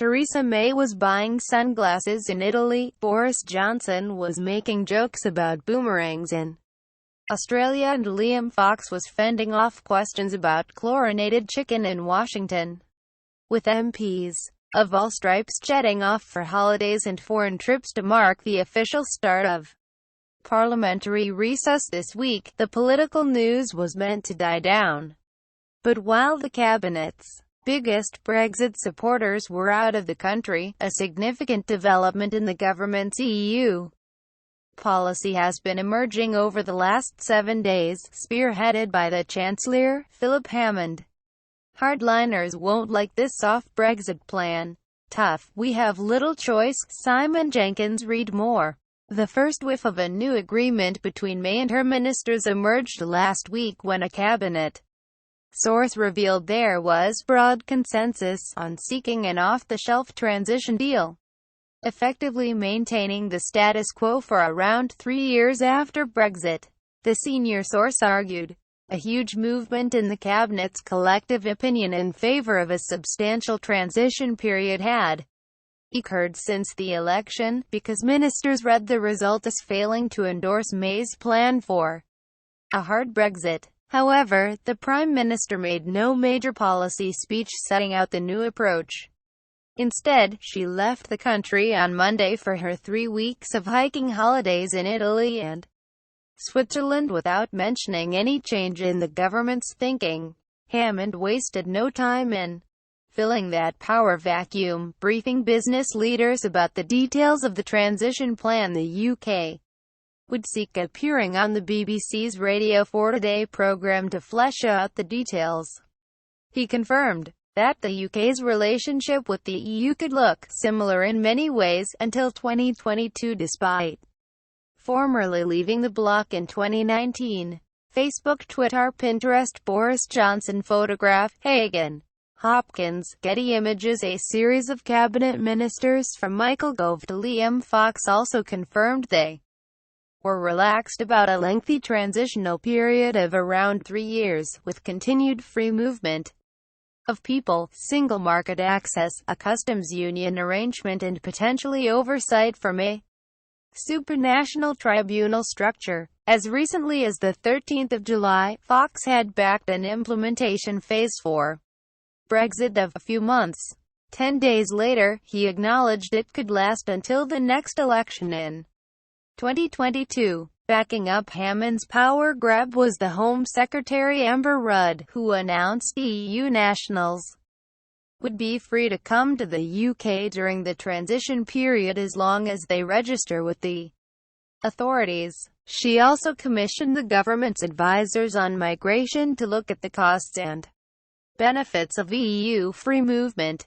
Theresa May was buying sunglasses in Italy, Boris Johnson was making jokes about boomerangs in Australia, and Liam Fox was fending off questions about chlorinated chicken in Washington, with MPs of all stripes jetting off for holidays and foreign trips to mark the official start of parliamentary recess this week. The political news was meant to die down. But while the cabinet's biggest Brexit supporters were out of the country, a significant development in the government's EU policy has been emerging over the last 7 days, spearheaded by the Chancellor, Philip Hammond. Hardliners won't like this soft Brexit plan. Tough, we have little choice. Simon Jenkins. Read more. The first whiff of a new agreement between May and her ministers emerged last week when a cabinet source revealed there was broad consensus on seeking an off-the-shelf transition deal, effectively maintaining the status quo for around 3 years after Brexit. The senior source argued a huge movement in the cabinet's collective opinion in favor of a substantial transition period had occurred since the election, because ministers read the result as failing to endorse May's plan for a hard Brexit. However, the Prime Minister made no major policy speech setting out the new approach. Instead, she left the country on Monday for her 3 weeks of hiking holidays in Italy and Switzerland without mentioning any change in the government's thinking. Hammond wasted no time in filling that power vacuum, briefing business leaders about the details of the transition plan the UK would seek, appearing on the BBC's Radio 4 Today programme to flesh out the details. He confirmed that the UK's relationship with the EU could look similar in many ways until 2022, despite formerly leaving the bloc in 2019. Facebook, Twitter, Pinterest. Boris Johnson photograph. Hagan, Hopkins, Getty Images. A series of cabinet ministers from Michael Gove to Liam Fox also confirmed they were relaxed about a lengthy transitional period of around 3 years, with continued free movement of people, single market access, a customs union arrangement, and potentially oversight from a supranational tribunal structure. As recently as the 13th of July, Fox had backed an implementation phase for Brexit of a few months. 10 days later, he acknowledged it could last until the next election in 2022. Backing up Hammond's power grab was the Home Secretary Amber Rudd, who announced EU nationals would be free to come to the UK during the transition period as long as they register with the authorities. She also commissioned the government's advisors on migration to look at the costs and benefits of EU free movement.